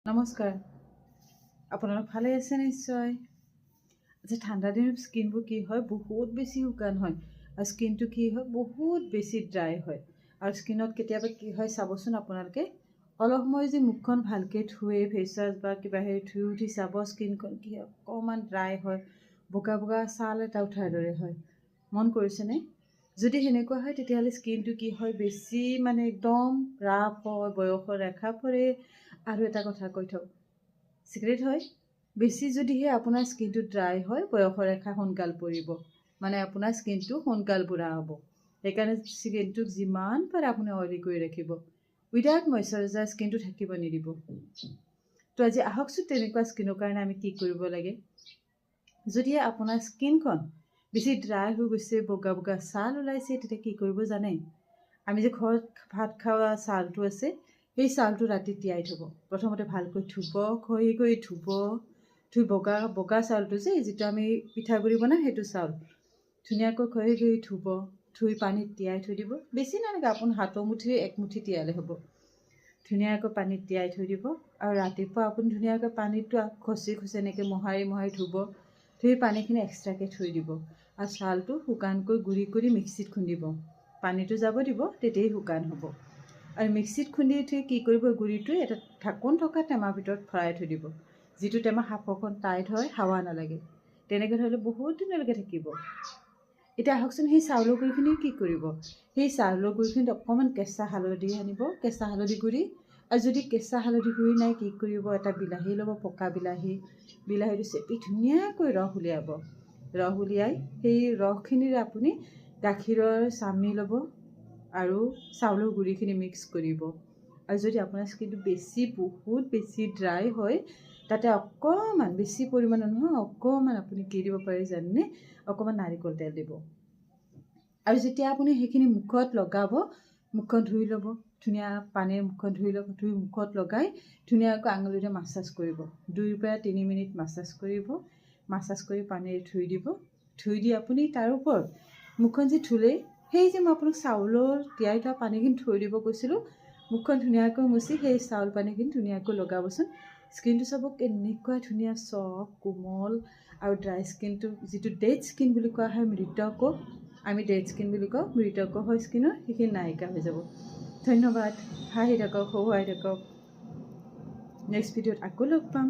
নমস্কাৰ, আপোনালোক ভালে আছে নিশ্চয়। আজি ঠাণ্ডা দিনত স্কিনবোৰ কি হয়, বহুত বেছি শুকান হয় আৰু স্কিনটো কি হয়, বহুত বেছি ড্ৰাই হয়। আৰু স্কিনত কেতিয়াবা কি হয় চাবচোন, আপোনালোকে অলপ সময় যে মুখখন ভালকৈ ধুৱে, ফেচৱাছ বা কিবা হেৰি ধুই উঠি চাব, স্কিনখন কি হয় অকণমান ড্ৰাই হয়, বগা বগা ছাল এটা উঠাৰ দৰে হয়। মন কৰিছেনে? যদি সেনেকুৱা হয় তেতিয়াহ'লে স্কিনটো কি হয়, বেছি একদম ৰাফ হয়, বয়সৰ ৰেখা পৰে। আৰু এটা কথা কৈ থওক, চিক্ৰেট হয়, বেছি যদিহে আপোনাৰ স্কিনটো ড্ৰাই হয়, বয়সৰ ৰেখা সোনকাল পৰিব, আপোনাৰ স্কিনটো সোনকাল বুঢ়া হ'ব। সেইকাৰণে স্কিনটোক যিমান পাৰে আপুনি অইলি কৰি ৰাখিব, উইদাউট মইশ্চাৰাইজাৰ স্কিনটো থাকিব নিদিব। তো আজি আহকচোন তেনেকুৱা স্কিনৰ কাৰণে আমি কি কৰিব লাগে। যদিহে আপোনাৰ স্কিনখন বেছি ড্ৰাই হৈ গৈছে, বগা বগা ছাল ওলাইছে, তেতিয়া কি কৰিব জানে? আমি যে ঘৰত ভাত খোৱা ছালটো আছে, সেই ছালটো ৰাতি তিয়াই থ'ব। প্ৰথমতে ভালকৈ ধুব, খহি ধুই বগা বগা চাউলটো যে যিটো আমি পিঠাগুড়ি বনাওঁ, সেইটো চাউল ধুনীয়াকৈ খহি ধুব, ধুই পানীত তিয়াই থৈ দিব। বেছি নালাগে, আপুনি হাতৰ মুঠি এক মুঠি তিয়ালে হ'ব। ধুনীয়াকৈ পানীত তিয়াই থৈ দিব আৰু ৰাতিপুৱা আপুনি ধুনীয়াকৈ পানীটো খচি এনেকৈ মোহাৰি ধুব। ধুই পানীখিনি এক্সট্ৰাকৈ থৈ দিব আৰু ছালটো শুকানকৈ গুড়ি কৰি মিক্সিত খুন্দিব। পানীটো যাব দিব, তেতিয়াই শুকান হ'ব। আৰু মিক্সিত খুন্দি থৈ কি কৰিব, গুড়িটো এটা ঢাকোন থকা টেমাৰ ভিতৰত ভৰাই থৈ দিব। যিটো টেমা সাঁফৰখন টাইট হয়, হাৱা নালাগে, তেনেকৈ থ'লে বহুত দিনলৈকে থাকিব। এতিয়া আহকচোন, সেই চাউলৰ গুড়িখিনি কি কৰিব। সেই চাউলৰ গুড়িখিনিত অকণমান কেঁচা হালধি আনিব, কেঁচা হালধি গুড়ি। আৰু যদি কেঁচা হালধি গুড়ি নাই, কি কৰিব, এটা বিলাহী ল'ব, পকা বিলাহীটো চেপি ধুনীয়াকৈ ৰস উলিয়াব। ৰস উলিয়াই সেই ৰসখিনিৰে আপুনি গাখীৰৰ চামনি ল'ব আৰু চাউলৰ গুড়িখিনি মিক্স কৰিব। আৰু যদি আপোনাৰ স্কিনটো বহুত বেছি ড্ৰাই হয়, তাতে অকণমান, বেছি পৰিমাণৰ নহয়, অকণমান আপুনি কি দিব পাৰে জানেনে? অকণমান নাৰিকল তেল দিব। আৰু যেতিয়া আপুনি সেইখিনি মুখত লগাব, মুখখন ধুই ল'ব, ধুনীয়া পানীৰে মুখখন ধুই ল'ব। ধুই মুখত লগাই ধুনীয়াকৈ আঙুলিৰে মাছাজ কৰিব। 2 পৰা 3 মিনিট মাছাজ কৰিব। মাছাজ কৰি পানীৰে ধুই দিব। ধুই দি আপুনি তাৰ ওপৰত মুখখন যে ধুলেই, সেই যে মই আপোনাক চাউলৰ তিয়াই থোৱা পানীখিনি থৈ দিব কৈছিলোঁ, মুখখন ধুনীয়াকৈ মুচি সেই চাউল পানীখিনি ধুনীয়াকৈ লগাবচোন। স্কিনটো চাব কেনেকুৱা ধুনীয়া, চফ্ট, কোমল আৰু ড্ৰাই স্কিনটো, যিটো ডেড স্কিন বুলি কোৱা হয়, মৃতকোষ, আমি ডেড স্কিন বুলি কওঁ, মৃতকোষ হয় স্কিনৰ, সেইখিনি নাইকিয়া হৈ যাব। ধন্যবাদ। হাঁহি থাকক, হহুৱাই থাকক। নেক্সট ভিডিঅ'ত আকৌ লগ পাম।